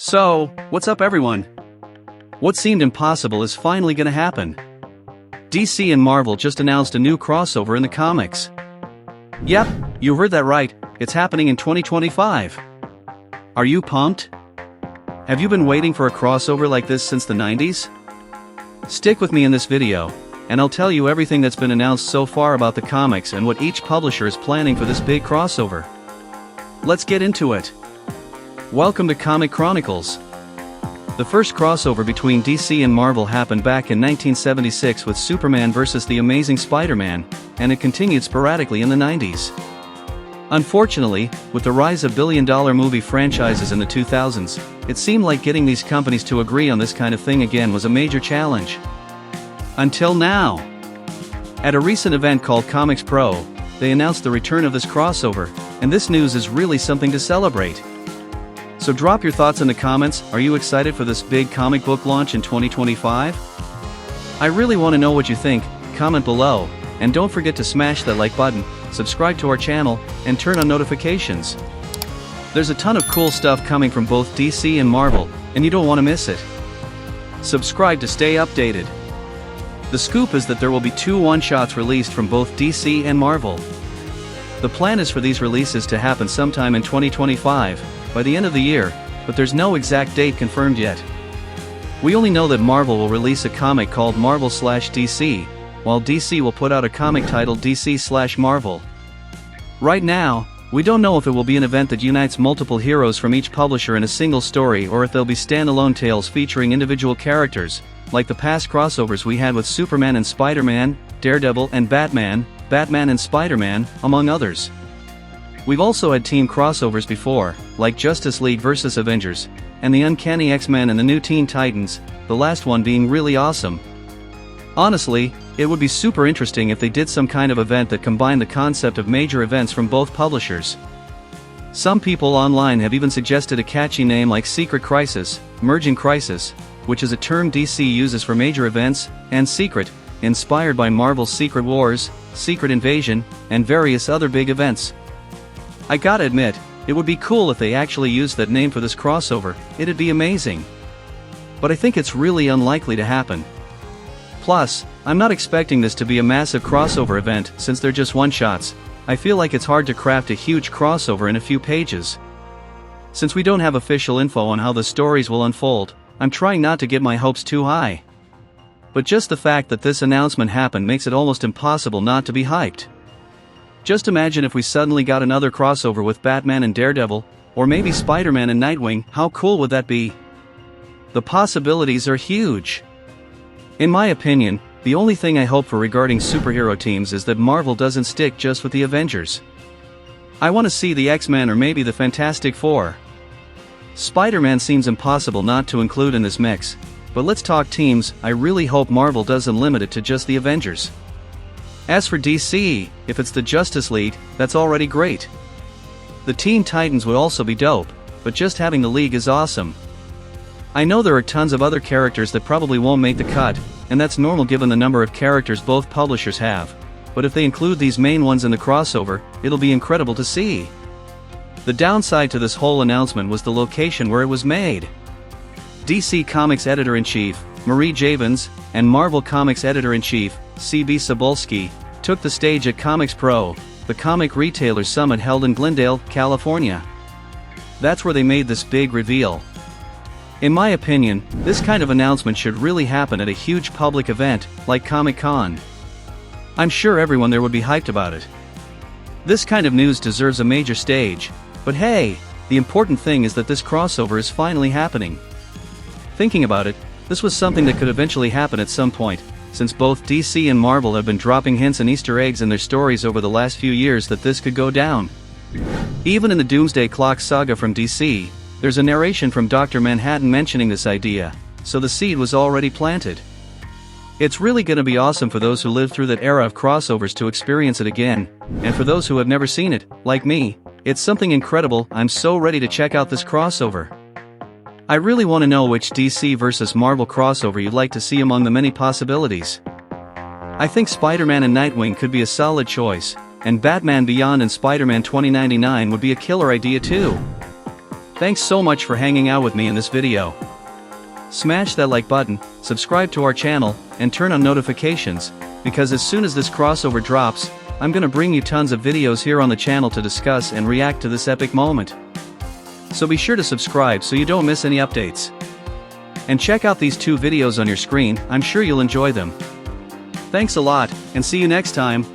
So, what's up everyone? What seemed impossible is finally gonna happen. DC and Marvel just announced a new crossover in the comics. Yep, you heard that right, it's happening in 2025. Are you pumped? Have you been waiting for a crossover like this since the 90s? Stick with me in this video, and I'll tell you everything that's been announced so far about the comics and what each publisher is planning for this big crossover. Let's get into it. Welcome to Comic Chronicles. The first crossover between DC and Marvel happened back in 1976 with Superman vs. The Amazing Spider-Man, and it continued sporadically in the 90s. Unfortunately, with the rise of billion-dollar movie franchises in the 2000s, it seemed like getting these companies to agree on this kind of thing again was a major challenge. Until now. At a recent event called Comics Pro, they announced the return of this crossover, and this news is really something to celebrate. So drop your thoughts in the comments. Are you excited for this big comic book launch in 2025? I really want to know what you think. Comment below, and don't forget to smash that like button, subscribe to our channel, and turn on notifications. There's a ton of cool stuff coming from both DC and Marvel, and you don't want to miss it. Subscribe to stay updated. The scoop is that there will be 2 one-shots released from both DC and Marvel. The plan is for these releases to happen sometime in 2025, by the end of the year, but there's no exact date confirmed yet. We only know that Marvel will release a comic called Marvel/DC, while DC will put out a comic titled DC/Marvel. Right now, we don't know if it will be an event that unites multiple heroes from each publisher in a single story or if they'll be standalone tales featuring individual characters, like the past crossovers we had with Superman and Spider-Man, Daredevil and Batman, Batman and Spider-Man, among others. We've also had team crossovers before, like Justice League vs. Avengers, and the Uncanny X-Men and the new Teen Titans, the last one being really awesome. Honestly, it would be super interesting if they did some kind of event that combined the concept of major events from both publishers. Some people online have even suggested a catchy name like Secret Crisis, Emerging Crisis, which is a term DC uses for major events, and Secret, inspired by Marvel's Secret Wars, Secret Invasion, and various other big events. I gotta admit, it would be cool if they actually used that name for this crossover, it'd be amazing. But I think it's really unlikely to happen. Plus, I'm not expecting this to be a massive crossover event since they're just one-shots. I feel like it's hard to craft a huge crossover in a few pages. Since we don't have official info on how the stories will unfold, I'm trying not to get my hopes too high. But just the fact that this announcement happened makes it almost impossible not to be hyped. Just imagine if we suddenly got another crossover with Batman and Daredevil, or maybe Spider-Man and Nightwing. How cool would that be? The possibilities are huge. In my opinion, the only thing I hope for regarding superhero teams is that Marvel doesn't stick just with the Avengers. I want to see the X-Men or maybe the Fantastic Four. Spider-Man seems impossible not to include in this mix, but let's talk teams. I really hope Marvel doesn't limit it to just the Avengers. As for DC, if it's the Justice League, that's already great. The Teen Titans would also be dope, but just having the League is awesome. I know there are tons of other characters that probably won't make the cut, and that's normal given the number of characters both publishers have, but if they include these main ones in the crossover, it'll be incredible to see. The downside to this whole announcement was the location where it was made. DC Comics Editor-in-Chief, Marie Javins, and Marvel Comics Editor-in-Chief, C.B. Cebulski, took the stage at Comics Pro, the comic retailers summit held in Glendale, California. That's where they made this big reveal. In my opinion, this kind of announcement should really happen at a huge public event, like Comic-Con. I'm sure everyone there would be hyped about it. This kind of news deserves a major stage, but hey, the important thing is that this crossover is finally happening. Thinking about it, this was something that could eventually happen at some point, since both DC and Marvel have been dropping hints and Easter eggs in their stories over the last few years that this could go down. Even in the Doomsday Clock saga from DC, there's a narration from Dr. Manhattan mentioning this idea, so the seed was already planted. It's really gonna be awesome for those who lived through that era of crossovers to experience it again, and for those who have never seen it, like me, it's something incredible. I'm so ready to check out this crossover. I really want to know which DC vs. Marvel crossover you'd like to see among the many possibilities. I think Spider-Man and Nightwing could be a solid choice, and Batman Beyond and Spider-Man 2099 would be a killer idea too. Thanks so much for hanging out with me in this video. Smash that like button, subscribe to our channel, and turn on notifications, because as soon as this crossover drops, I'm gonna bring you tons of videos here on the channel to discuss and react to this epic moment. So be sure to subscribe so you don't miss any updates. And check out these 2 videos on your screen, I'm sure you'll enjoy them. Thanks a lot, and see you next time.